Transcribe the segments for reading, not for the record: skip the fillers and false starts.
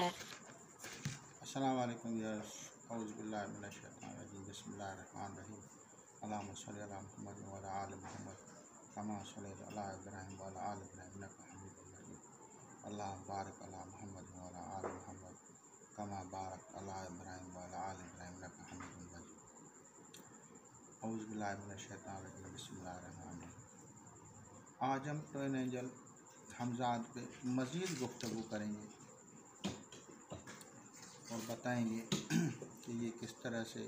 अस्सलाम वालेकुम यार्स औज़ु बिल्लाहि मिनश शैतानिर रजीम बिस्मिल्लाहिर रहमानिर रहीम अल्लाहुम्मा सल्लि अला मुहम्मद व अला आलि मुहम्मद कमा सल्लैता अला इब्राहीम व अला आलि इब्राहीम इन्नका हमीदुम मजीद अल्लाहुम्मा बारिक अला मुहम्मद व अला आलि मुहम्मद कमा बारकता अला इब्राहीम व अला आलि इब्राहीम इन्नका हमीदुम मजीद औज़ु बिल्लाहि मिनश शैतानिर रजीम बिस्मिल्लाहिर रहमानिर रहीम। आज हम टॉइन एंजल हमज़ाद पे मज़ीद गुफ्तगू करेंगे और बताएंगे कि ये किस तरह से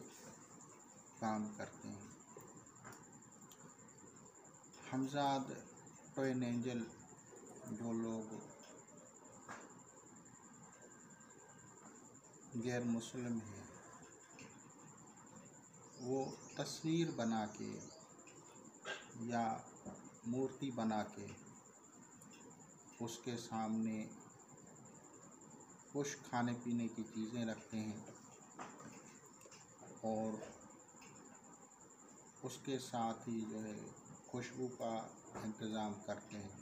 काम करते हैं। हमज़ाद टॉइन एंजल जो लोग गैर मुस्लिम हैं वो तस्वीर बना के या मूर्ति बना के उसके सामने कुछ खाने पीने की चीज़ें रखते हैं और उसके साथ ही जो है खुशबू का इंतज़ाम करते हैं।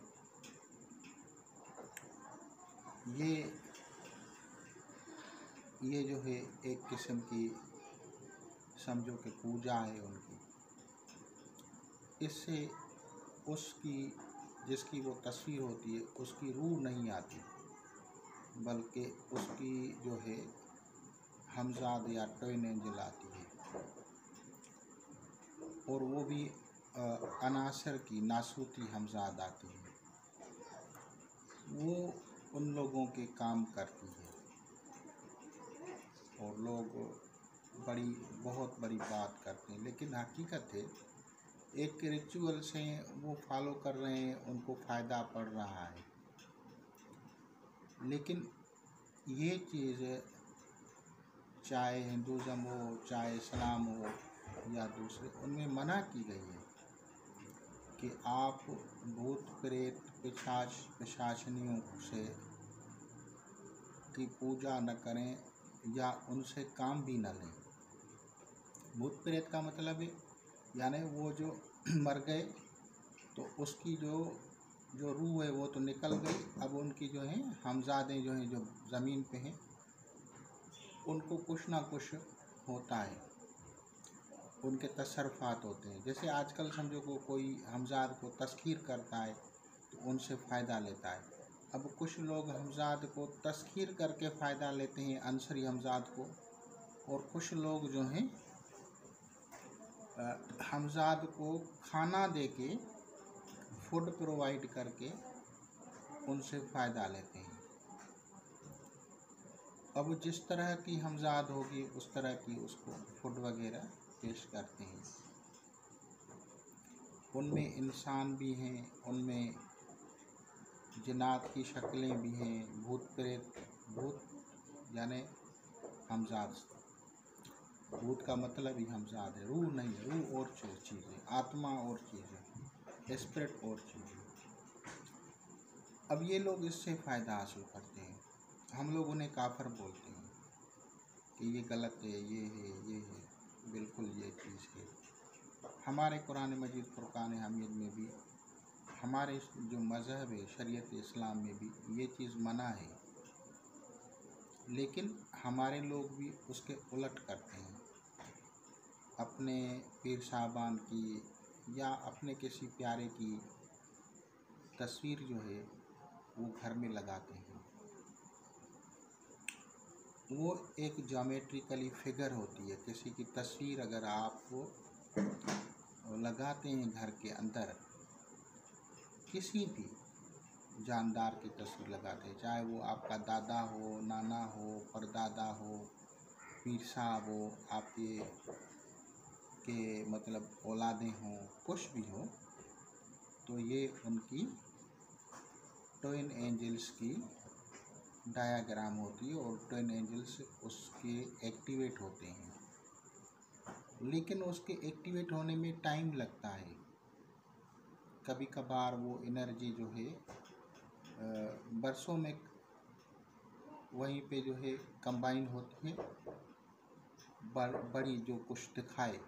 ये जो है एक किस्म की समझो कि पूजा है उनकी। इससे उसकी जिसकी वो तस्वीर होती है उसकी रूह नहीं आती, बल्कि उसकी जो है हमज़ाद या टॉइन एंजल आती है और वो भी अनासर की नासूती हमज़ाद आती है। वो उन लोगों के काम करती है और लोग बहुत बड़ी बात करते हैं, लेकिन हकीकत है एक रिचुअल से वो फॉलो कर रहे हैं, उनको फ़ायदा पड़ रहा है। लेकिन ये चीज़ चाहे हिंदुज़म हो, चाहे इस्लाम हो या दूसरे, उनमें मना की गई है कि आप भूत प्रेत पिशाचनियों से की पूजा न करें या उनसे काम भी न लें। भूत प्रेत का मतलब है यानी वो जो मर गए तो उसकी जो रूह है वो तो निकल गई, अब उनकी जो है हमज़ादें जो हैं जो ज़मीन पे हैं उनको कुछ ना कुछ होता है, उनके तसर्रुफ़ात होते हैं। जैसे आजकल समझो को कोई हमज़ाद को तस्खीर करता है तो उनसे फ़ायदा लेता है। अब कुछ लोग हमज़ाद को तस्खीर करके फ़ायदा लेते हैं, अंसरी हमज़ाद को, और कुछ लोग जो हैं हमज़ाद को खाना देके फूड प्रोवाइड करके उनसे फ़ायदा लेते हैं। अब जिस तरह की हमज़ाद होगी उस तरह की उसको फूड वगैरह पेश करते हैं। उनमें इंसान भी हैं, उनमें जिन्नात की शक्लें भी हैं, भूत प्रेत, भूत यानी हमज़ाद, भूत का मतलब ही हमज़ाद है, रूह नहीं है, रूह और चीज़ है, आत्मा और चीज़ है, स्पिरिट और चीज़ है। अब ये लोग इससे फ़ायदा हासिल करते हैं। हम लोग उन्हें काफिर बोलते हैं कि ये गलत है, ये है, बिल्कुल ये चीज़ है। हमारे कुरान मजीद फुरकान हमीद में भी, हमारे जो मज़हब है शरीयत इस्लाम में भी ये चीज़ मना है, लेकिन हमारे लोग भी उसके उलट करते हैं। अपने पीर साहबान की या अपने किसी प्यारे की तस्वीर जो है वो घर में लगाते हैं। वो एक ज्योमेट्रिकली फिगर होती है, किसी की तस्वीर अगर आप लगाते हैं घर के अंदर, किसी भी जानदार की तस्वीर लगाते हैं, चाहे वो आपका दादा हो, नाना हो, परदादा हो, पीर साहब हो, आपके मतलब औलादें हों, कुछ भी हो, तो ये उनकी टॉइन एंजल्स की डायग्राम होती है और टॉइन एंजल्स उसके एक्टिवेट होते हैं। लेकिन उसके एक्टिवेट होने में टाइम लगता है। कभी कभार वो एनर्जी जो है बरसों में वहीं पे जो है कंबाइन होती है, बड़ी जो कुछ दिखाए,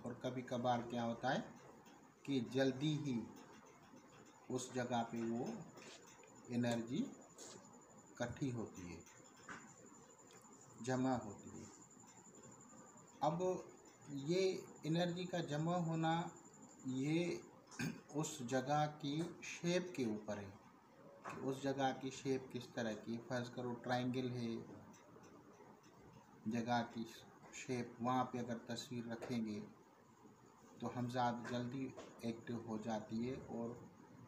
और कभी कभार क्या होता है कि जल्दी ही उस जगह पे वो एनर्जी इकट्ठी होती है जमा होती है। अब ये एनर्जी का जमा होना ये उस जगह की शेप के ऊपर है कि उस जगह की शेप किस तरह की। फर्ज करो ट्रायंगल है जगह की शेप, वहाँ पे अगर तस्वीर रखेंगे तो हम ज़्यादा जल्दी एक्टिव हो जाती है और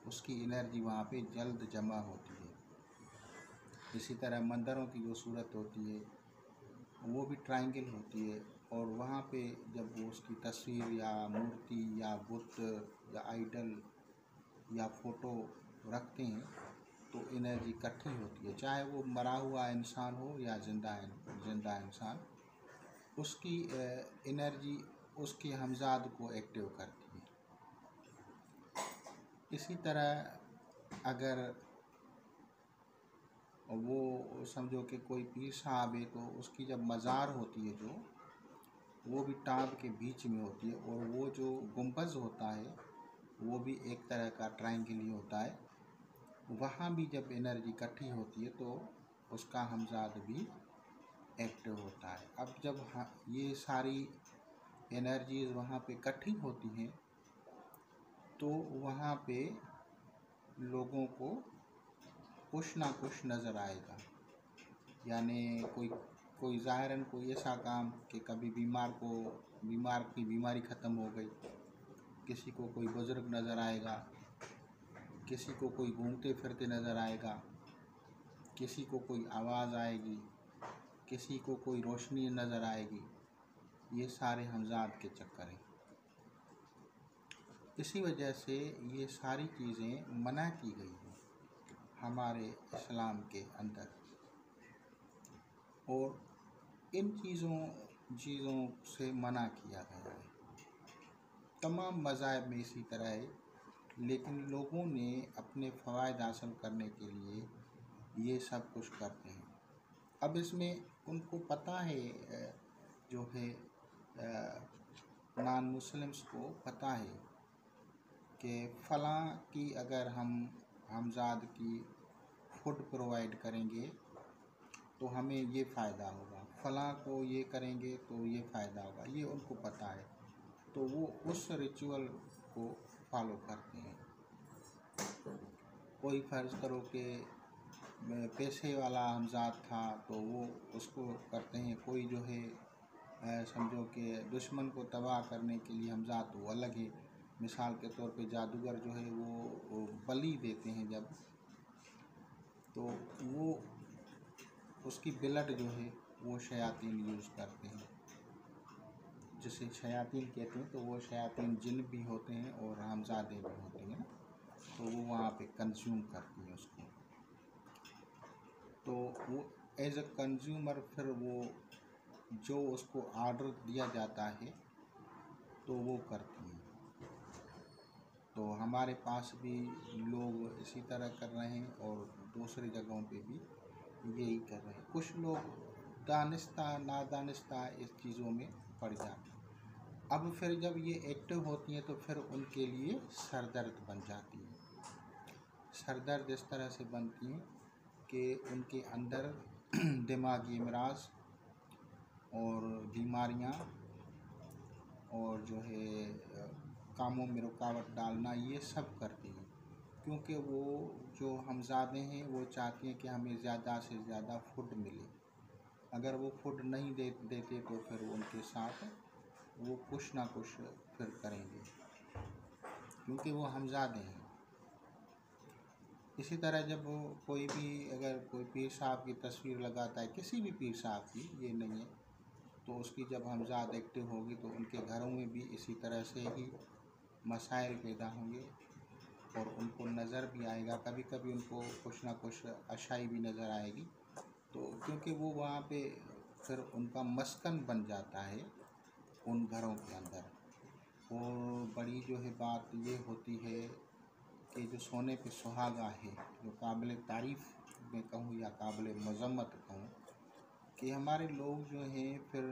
उसकी एनर्जी वहाँ पे जल्द जमा होती है। इसी तरह मंदिरों की जो सूरत होती है वो भी ट्रायंगल होती है और वहाँ पे जब वो उसकी तस्वीर या मूर्ति या बुत या आइडल या फोटो रखते हैं तो एनर्जी इकट्ठी होती है, चाहे वो मरा हुआ इंसान हो या जिंदा इंसान, उसकी एनर्जी उसके हमजाद को एक्टिव करती है। इसी तरह अगर वो समझो कि कोई पीर साहब है तो उसकी जब मज़ार होती है जो वो भी टाँब के बीच में होती है और वो जो गुंबज होता है वो भी एक तरह का ट्रायंगल ही होता है। वहाँ भी जब एनर्जी इकट्ठी होती है तो उसका हमजाद भी एक्टिव होता है। अब जब ये सारी एनर्जीज वहाँ पे इकट्ठी होती हैं तो वहाँ पे लोगों को कुछ ना कुछ नज़र आएगा। यानी कोई ज़ाहिरन कोई ऐसा काम कि कभी बीमार की बीमारी ख़त्म हो गई, किसी को कोई बुज़ुर्ग नज़र आएगा, किसी को कोई घूमते फिरते नज़र आएगा, किसी को कोई आवाज़ आएगी, किसी को कोई रोशनी नज़र आएगी। ये सारे हमजाद के चक्कर हैं। इसी वजह से ये सारी चीज़ें मना की गई हैं हमारे इस्लाम के अंदर। और इन चीज़ों से मना किया गया है। तमाम मज़ाहिब में इसी तरह है, लेकिन लोगों ने अपने फ़वाइद हासिल करने के लिए ये सब कुछ करते हैं। अब इसमें उनको पता है, जो है नॉन मुस्लिम्स को पता है कि फ़लाँ की अगर हम हमजाद की फूड प्रोवाइड करेंगे तो हमें ये फ़ायदा होगा, फ़लाँ को ये करेंगे तो ये फ़ायदा होगा, ये उनको पता है। तो वो उस रिचुअल को फॉलो करते हैं। कोई फ़र्ज़ करो कि पैसे वाला हमजाद था तो वो उसको करते हैं। कोई जो है समझो कि दुश्मन को तबाह करने के लिए हमजाद वो अलग है। मिसाल के तौर पे जादूगर जो है वो बलि देते हैं जब, तो वो उसकी ब्लड जो है वो शयातीन यूज़ करते हैं, जिसे शयातीन कहते हैं। तो वो शयातीन जिन भी होते हैं और हमजादे भी होते हैं, तो वो वहाँ पे कंज्यूम करती हैं उसको। तो वो एज अ कंज्यूमर फिर वो जो उसको ऑर्डर दिया जाता है तो वो करती हैं। तो हमारे पास भी लोग इसी तरह कर रहे हैं और दूसरी जगहों पे भी यही कर रहे हैं। कुछ लोग दानिस्ता नादानिस्ता इस चीज़ों में पड़ जाते हैं। अब फिर जब ये एक्टिव होती हैं तो फिर उनके लिए सरदर्द बन जाती है। सरदर्द इस तरह से बनती हैं कि उनके अंदर दिमागी अमराज और बीमारियां और जो है कामों में रुकावट डालना, ये सब करती हैं। क्योंकि वो जो हमजादे हैं वो चाहती हैं कि हमें ज़्यादा से ज़्यादा फूड मिले। अगर वो फूड नहीं देते तो फिर उनके साथ वो कुछ ना कुछ फिर करेंगे, क्योंकि वो हमजादे हैं। इसी तरह जब कोई भी अगर कोई पीर साहब की तस्वीर लगाता है, किसी भी पीर साहब की, ये नहीं है, तो उसकी जब हमजाद एक्टिव होगी तो उनके घरों में भी इसी तरह से ही मसाइल पैदा होंगे और उनको नज़र भी आएगा। कभी कभी उनको कुछ ना कुछ अशाई भी नज़र आएगी। तो क्योंकि वो वहाँ पे फिर उनका मस्कन बन जाता है उन घरों के अंदर। और बड़ी जो है बात ये होती है कि जो सोने पे सुहागा है, जो काबिल तारीफ़ मैं कहूँ या काबिल मज़म्मत कहूँ, कि हमारे लोग जो हैं फिर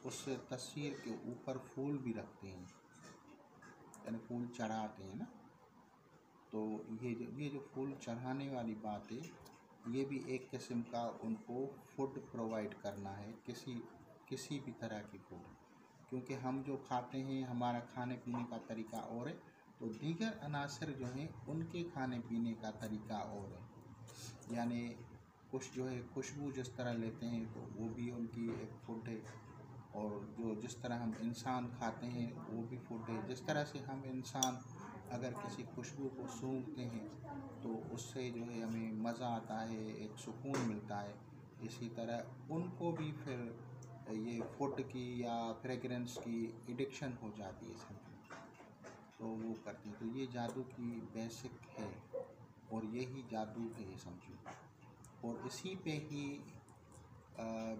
उस तस्वीर के ऊपर फूल भी रखते हैं, यानी फूल चढ़ाते हैं ना। तो ये जो फूल चढ़ाने वाली बात है ये भी एक किस्म का उनको फूड प्रोवाइड करना है, किसी भी तरह की फूड, क्योंकि हम जो खाते हैं हमारा खाने पीने का तरीका और है, तो दीगर अनासर जो हैं उनके खाने पीने का तरीका और है। यानी कुछ जो है खुशबू जिस तरह लेते हैं तो वो भी उनकी एक फूड है, और जो जिस तरह हम इंसान खाते हैं वो भी फूड है। जिस तरह से हम इंसान अगर किसी खुशबू को सूंघते हैं तो उससे जो है हमें मज़ा आता है, एक सुकून मिलता है, इसी तरह उनको भी फिर ये फूड की या फ्रेगरेंस की एडिक्शन हो जाती है समझो, तो वो करती है। तो ये जादू की बेसिक है और यही जादू है समझो, और इसी पे ही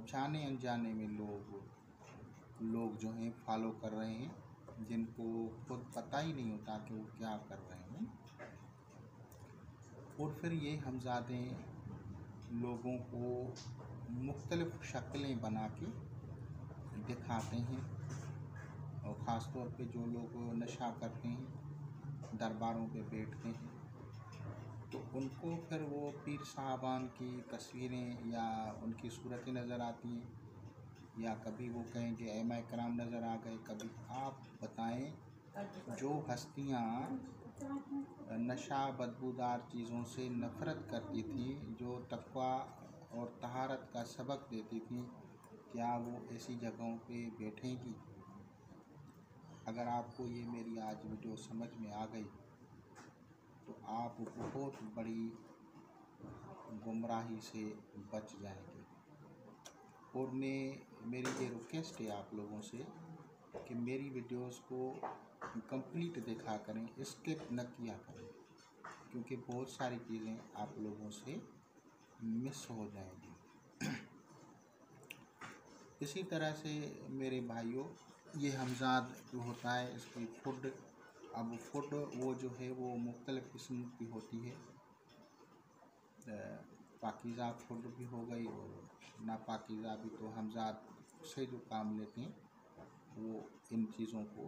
जाने अनजाने में लोग जो हैं फॉलो कर रहे हैं, जिनको खुद पता ही नहीं होता कि वो क्या कर रहे हैं। और फिर ये हमज़ादे लोगों को मुख्तलिफ़ शक्लें बना के दिखाते हैं, और ख़ास तौर पे जो लोग नशा करते हैं, दरबारों पे बैठते हैं, तो उनको फिर वो पीर साहबान की तस्वीरें या उनकी सूरतें नज़र आती हैं, या कभी वो कहें कि ऐमा इकराम नज़र आ गए। कभी आप बताएं जो हस्तियाँ नशा बदबूदार चीज़ों से नफ़रत करती थीं, जो तक़वा और तहारत का सबक देती थीं, क्या वो ऐसी जगहों पे बैठेंगी? अगर आपको ये मेरी आज वीडियो समझ में आ गई तो आप बहुत बड़ी गुमराही से बच जाएंगे। और मेरी ये रिक्वेस्ट है आप लोगों से कि मेरी वीडियोस को कंप्लीट देखा करें, स्किप न किया करें, क्योंकि बहुत सारी चीज़ें आप लोगों से मिस हो जाएंगी। इसी तरह से मेरे भाइयों, ये हमज़ाद जो होता है इसकी फूड, अब फूड वो जो है वो मुख्तलिफ़ किस्म की होती है, पाकीज़ा फूड भी हो गई और नापाकीज़ा भी। तो हमज़ाद से जो काम लेते हैं वो इन चीज़ों को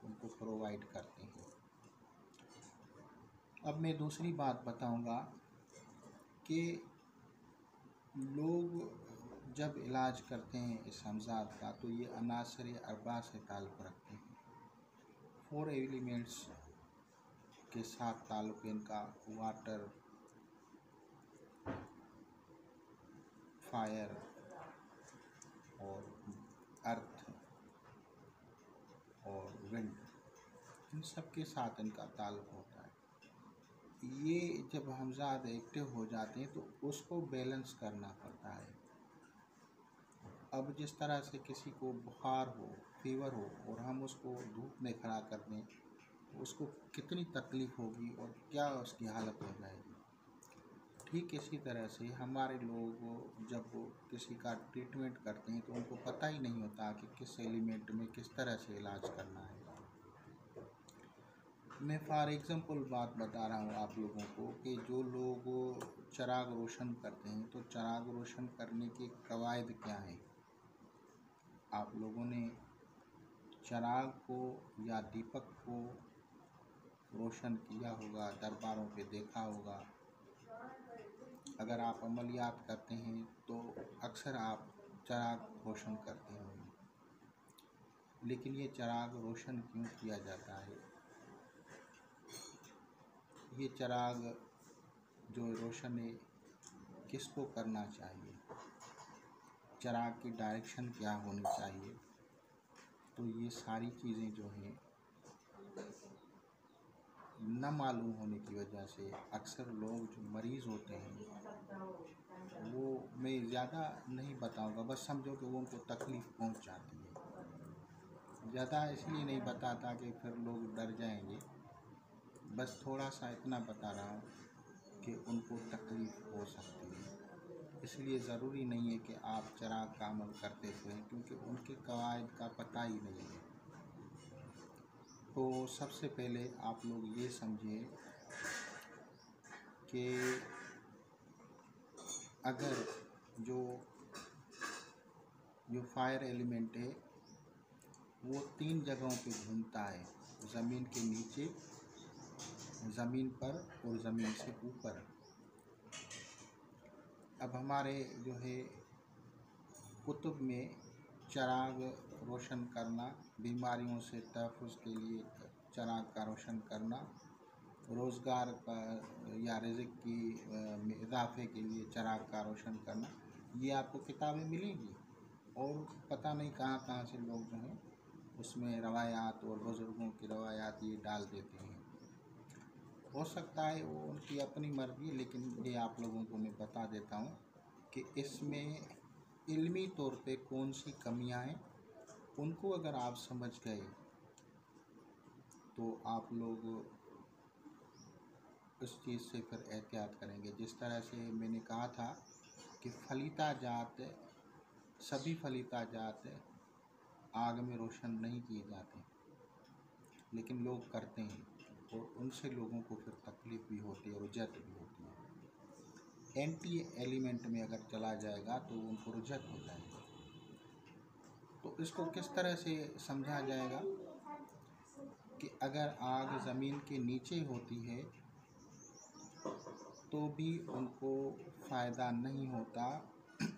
उनको प्रोवाइड करते हैं। अब मैं दूसरी बात बताऊंगा कि लोग जब इलाज करते हैं इस हमज़ाद का तो ये अनासर अरबा से ताल्लुक़ रखते हैं। 4 एलिमेंट्स के साथ ताल्लुक़ इनका, वाटर, फायर और अर्थ और विंड, इन सब के साथ इनका ताल्लुक़ होता है। ये जब हमज़ाद एक्टिव हो जाते हैं तो उसको बैलेंस करना पड़ता है। अब जिस तरह से किसी को बुखार हो, फीवर हो, और हम उसको धूप में खड़ा कर दें तो उसको कितनी तकलीफ़ होगी और क्या उसकी हालत हो जाएगी। ठीक इसी तरह से हमारे लोग जब किसी का ट्रीटमेंट करते हैं तो उनको पता ही नहीं होता कि किस एलिमेंट में किस तरह से इलाज करना है। मैं फॉर एग्ज़ाम्पल बात बता रहा हूँ आप लोगों को कि जो लोग चिराग रोशन करते हैं तो चिराग रोशन करने के कवायद क्या हैं। आप लोगों ने चिराग को या दीपक को रोशन किया होगा, दरबारों पे देखा होगा। अगर आप अमलियात करते हैं तो अक्सर आप चिराग रोशन करते होंगे, लेकिन ये चिराग रोशन क्यों किया जाता है? ये चिराग जो रोशन है किसको करना चाहिए, चिराग की डायरेक्शन क्या होनी चाहिए? तो ये सारी चीज़ें जो हैं न मालूम होने की वजह से अक्सर लोग जो मरीज़ होते हैं वो, मैं ज़्यादा नहीं बताऊंगा, बस समझो कि वो उनको तकलीफ़ पहुंच जाती है। ज़्यादा इसलिए नहीं बताता कि फिर लोग डर जाएंगे, बस थोड़ा सा इतना बता रहा हूँ कि उनको तकलीफ़ हो सकती है। इसलिए ज़रूरी नहीं है कि आप चिराग का अमल करते रहें, क्योंकि उनके कवायद का पता ही नहीं है। तो सबसे पहले आप लोग ये समझिए कि अगर जो फायर एलिमेंट है वो 3 जगहों पे घूमता है, ज़मीन के नीचे, ज़मीन पर और ज़मीन से ऊपर। अब हमारे जो है कुतुब में चिराग रोशन करना, बीमारियों से तहफ़्फ़ुज़ के लिए चिराग का रोशन करना, रोज़गार का या रिज़्क़ की में इज़ाफ़े के लिए चिराग का रोशन करना, ये आपको किताबें मिलेंगी। और पता नहीं कहाँ कहाँ से लोग जो हैं उसमें रवायात और बुज़ुर्गों की रवायात ये डाल देते हैं। हो सकता है वो उनकी अपनी मर्ज़ी, लेकिन ये आप लोगों को मैं बता देता हूँ कि इसमें इल्मी तौर पे कौन सी कमियां हैं। उनको अगर आप समझ गए तो आप लोग उस चीज़ से फिर एहतियात करेंगे। जिस तरह से मैंने कहा था कि फलीता जात, सभी फलीता जात आग में रोशन नहीं किए जाते, लेकिन लोग करते हैं और उनसे लोगों को फिर तकलीफ़ भी होती है और रुजत भी होती है। एंटी एलिमेंट में अगर चला जाएगा तो उनको रुजत हो जाएगा। तो इसको किस तरह से समझा जाएगा कि अगर आग ज़मीन के नीचे होती है तो भी उनको फ़ायदा नहीं होता।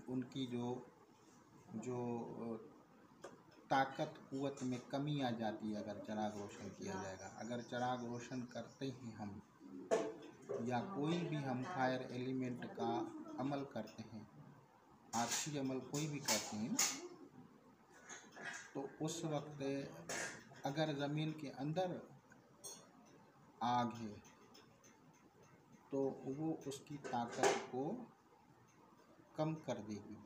उनकी जो ताकत क़ुव्वत में कमी आ जाती है अगर चिराग रोशन किया जाएगा। अगर चिराग रोशन करते ही हम या कोई भी हम फायर एलिमेंट का अमल करते हैं, आछी अमल कोई भी करते हैं, तो उस वक्त अगर ज़मीन के अंदर आग है तो वो उसकी ताकत को कम कर देगी।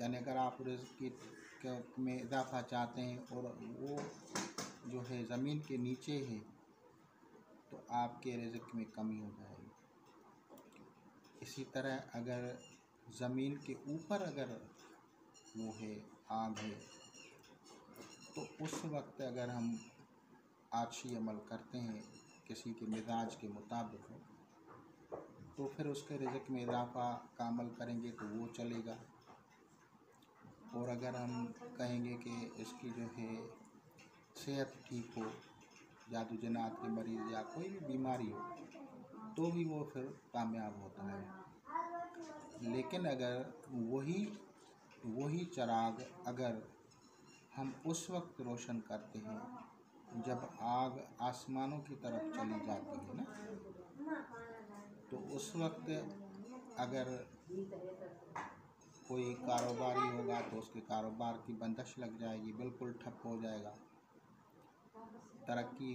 यानी अगर आप रिज़्क़ में इजाफ़ा चाहते हैं और वो जो है ज़मीन के नीचे है तो आपके रिज़्क़ में कमी हो जाएगी। इसी तरह अगर ज़मीन के ऊपर अगर वो है आग है तो उस वक्त अगर हम आछी अमल करते हैं किसी के मिजाज के मुताबिक तो फिर उसके रिज़्क़ में इजाफ़ा का अमल करेंगे तो वो चलेगा। और अगर हम कहेंगे कि इसकी जो है सेहत ठीक हो, जादू जनात के मरीज़ या कोई भी बीमारी हो, तो भी वो फिर कामयाब होता है। लेकिन अगर वही चिराग अगर हम उस वक्त रोशन करते हैं जब आग आसमानों की तरफ चली जाती है ना, तो उस वक्त अगर कोई कारोबारी होगा तो उसके कारोबार की बंदिश लग जाएगी, बिल्कुल ठप हो जाएगा, तरक्की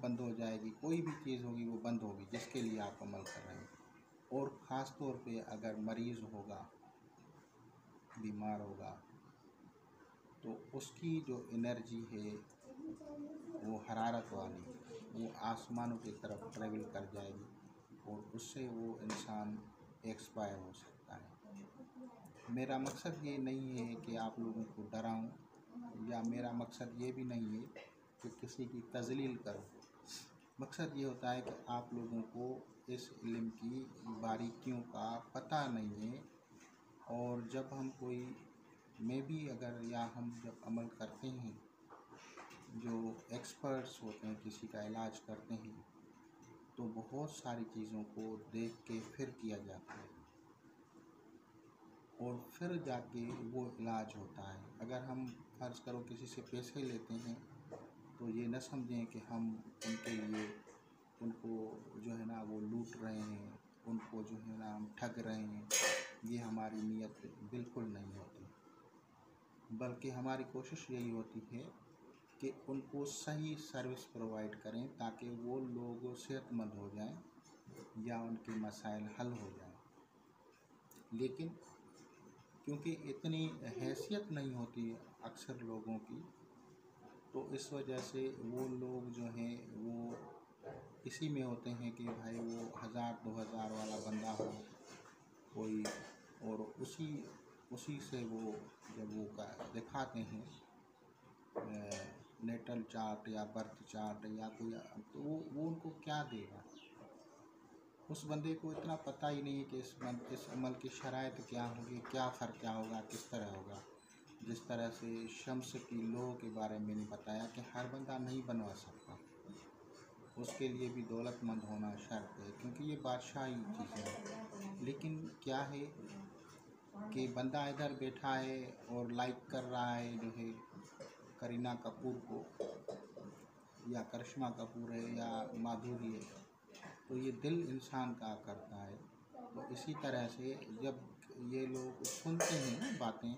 बंद हो जाएगी, कोई भी चीज़ होगी वो बंद होगी जिसके लिए आप अमल कर रहे हैं। और ख़ास तौर पे अगर मरीज़ होगा, बीमार होगा, तो उसकी जो एनर्जी है वो हरारत वाली, वो आसमानों की तरफ ट्रेवल कर जाएगी और उससे वो इंसान एक्सपायर हो सकता है। मेरा मकसद ये नहीं है कि आप लोगों को डराऊं, या मेरा मकसद ये भी नहीं है कि किसी की तज़लील करूं। मकसद ये होता है कि आप लोगों को इस इल्म की बारीकियों का पता नहीं है, और जब हम कोई में भी अगर या हम जब अमल करते हैं, जो एक्सपर्ट्स होते हैं किसी का इलाज करते हैं, तो बहुत सारी चीज़ों को देख के फिर किया जाता है और फिर जाके वो इलाज होता है। अगर हम फ़र्ज़ करो किसी से पैसे लेते हैं तो ये न समझें कि हम उनके लिए उनको जो है ना वो लूट रहे हैं, उनको जो है ना हम ठग रहे हैं। ये हमारी नीयत बिल्कुल नहीं होती, बल्कि हमारी कोशिश यही होती है कि उनको सही सर्विस प्रोवाइड करें ताकि वो लोग सेहतमंद हो जाएं या उनके मसाइल हल हो जाएं। लेकिन क्योंकि इतनी हैसियत नहीं होती अक्सर लोगों की, तो इस वजह से वो लोग जो हैं वो इसी में होते हैं कि भाई वो 1000-2000 वाला बंदा हो कोई, और उसी से वो जब वो दिखाते हैं नेटल चार्ट या बर्थ चार्ट या कोई, तो वो उनको क्या देगा। उस बंदे को इतना पता ही नहीं है कि इस अमल की शराइत क्या होगी, क्या फ़र्क क्या होगा, किस तरह होगा। जिस तरह से शम्स की लौ के बारे में मैंने बताया कि हर बंदा नहीं बनवा सकता, उसके लिए भी दौलतमंद होना शर्त है, क्योंकि ये बादशाही चीज़ें हैं। लेकिन क्या है कि बंदा इधर बैठा है और लाइक कर रहा है जो है करीना कपूर को, या करिश्मा कपूर है या माधुरी है, तो ये दिल इंसान का करता है। तो इसी तरह से जब ये लोग सुनते हैं ना बातें,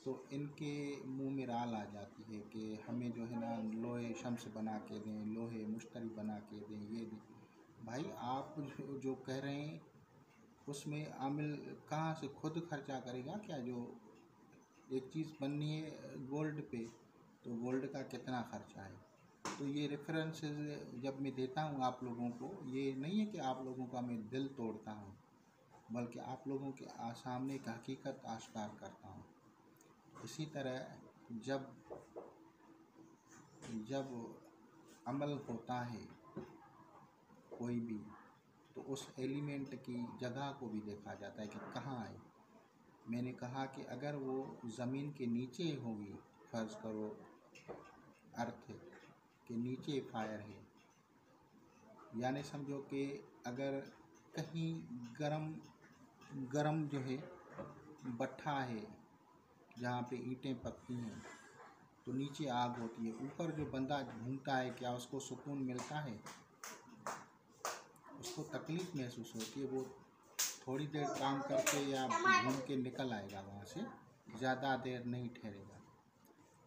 तो इनके मुंह में राल आ जाती है कि हमें जो है ना लोहे शम्स बना के दें, लोहे मुश्तरी बना के दें, ये दें। भाई आप जो कह रहे हैं उसमें आमिल कहाँ से खुद खर्चा करेगा क्या? जो एक चीज़ बननी है गोल्ड पे, तो गोल्ड का कितना खर्चा है? तो ये रेफरेंसेस जब मैं देता हूँ आप लोगों को, ये नहीं है कि आप लोगों का मैं दिल तोड़ता हूँ, बल्कि आप लोगों के सामने एक हकीकत आश्कार करता हूँ। इसी तरह जब जब अमल होता है कोई भी, तो उस एलिमेंट की जगह को भी देखा जाता है कि कहाँ है। मैंने कहा कि अगर वो ज़मीन के नीचे होगी, फ़र्ज़ करो अर्थ के नीचे फायर है, यानी समझो कि अगर कहीं गरम जो है भट्ठा है जहाँ पे ईंटें पकती हैं, तो नीचे आग होती है, ऊपर जो बंदा घूमता है क्या उसको सुकून मिलता है? उसको तकलीफ़ महसूस होती है। वो थोड़ी देर काम करके या घूम के निकल आएगा वहाँ से, ज़्यादा देर नहीं ठहरेगा।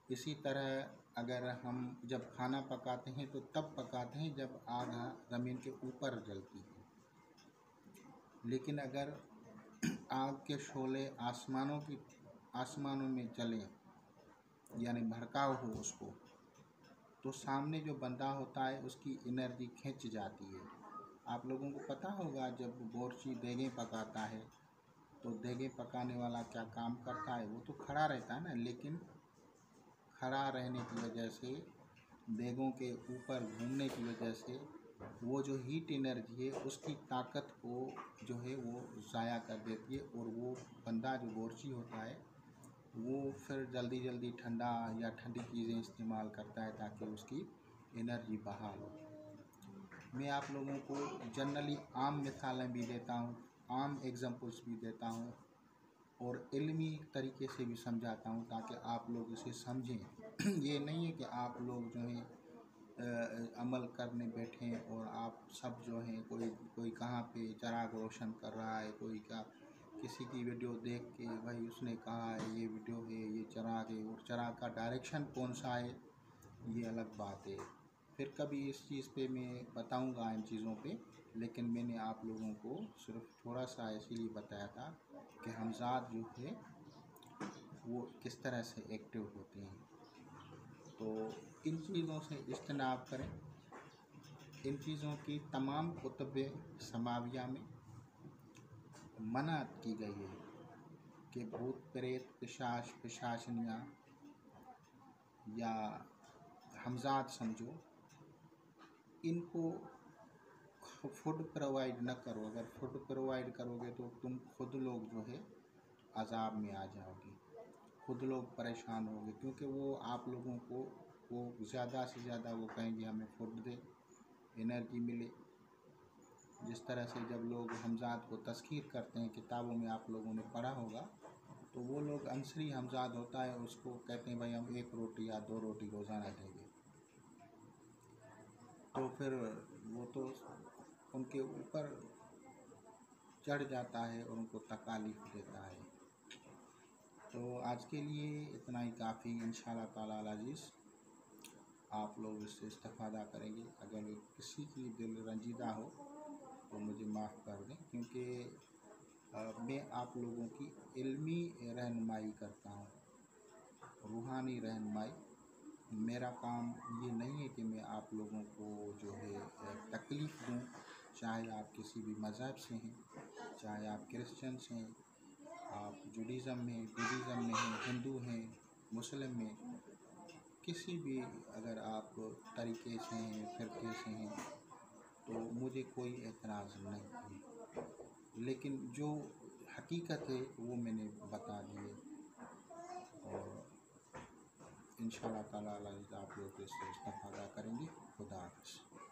इसी तरह अगर हम जब खाना पकाते हैं तो तब पकाते हैं जब आग ज़मीन के ऊपर जलती है। लेकिन अगर आग के शोले आसमानों में जलें, यानी भड़काव हो उसको, तो सामने जो बंदा होता है उसकी एनर्जी खिंच जाती है। आप लोगों को पता होगा जब बावर्ची देगें पकाता है तो देगें पकाने वाला क्या काम करता है? वो तो खड़ा रहता है ना, लेकिन खड़ा रहने की वजह से, देगों के ऊपर घूमने की वजह से, वो जो हीट एनर्जी है उसकी ताकत को जो है वो ज़ाया कर देती है, और वो बंदा जो बावर्ची होता है वो फिर जल्दी जल्दी ठंडा या ठंडी चीज़ें इस्तेमाल करता है ताकि उसकी एनर्जी बहाल हो। मैं आप लोगों को जनरली आम मिसालें भी देता हूँ, आम एग्जांपल्स भी देता हूँ, और इल्मी तरीके से भी समझाता हूँ ताकि आप लोग इसे समझें। ये नहीं है कि आप लोग जो हैं अमल करने बैठें और आप सब जो हैं कोई कहाँ पे चिराग रोशन कर रहा है, कोई का किसी की वीडियो देख के भाई उसने कहा है ये वीडियो है, ये चिराग है, और चिराग का डायरेक्शन कौन सा है ये अलग बात है। फिर कभी इस चीज़ पे मैं बताऊंगा इन चीज़ों पे, लेकिन मैंने आप लोगों को सिर्फ थोड़ा सा इसीलिए बताया था कि हमज़ाद जो है वो किस तरह से एक्टिव होते हैं। तो इन चीज़ों से इज्तनाब करें। इन चीज़ों की तमाम कुतुब समाविया में मना की गई है कि भूत प्रेत पिशाच पिशाचनियाँ या हमज़ाद समझो, इनको फूड प्रोवाइड न करो। अगर फूड प्रोवाइड करोगे तो तुम खुद लोग जो है अजाब में आ जाओगे, खुद लोग परेशान होगे, क्योंकि वो आप लोगों को वो ज़्यादा से ज़्यादा वो कहेंगे हमें फूड दे, एनर्जी मिले। जिस तरह से जब लोग हमज़ाद को तस्खीर करते हैं, किताबों में आप लोगों ने पढ़ा होगा, तो वो लोग अंसरी हमज़ाद होता है उसको कहते हैं भाई हम 1 रोटी या 2 रोटी रोज़ाना देंगे। तो फिर वो तो उनके ऊपर चढ़ जाता है और उनको तकालीफ देता है। तो आज के लिए इतना ही काफ़ी। इंशाअल्लाह ताला अज़ीज़ आप लोग इससे इस्तेफ़ादा करेंगे। अगर किसी की दिल रंजीदा हो तो मुझे माफ़ कर दें, क्योंकि मैं आप लोगों की इल्मी रहनुमाई करता हूँ, रूहानी रहनुमाई। मेरा काम ये नहीं है कि मैं आप लोगों को जो है तकलीफ़ दूँ, चाहे आप किसी भी मज़हब से हैं, चाहे आप क्रिश्चियन से हैं, आप जुडिज़म में बुद्धिज़्म में हैं, हिंदू हैं, मुस्लिम में, किसी भी अगर आप तरीके से हैं, फ़िरके से हैं, तो मुझे कोई एतराज़ नहीं है। लेकिन जो हकीकत है वो मैंने बता दी है, और इंशाअल्लाह ताला आप लोग इससे इस्तेफ़ादा करेंगे। खुदा हाफ़िज़।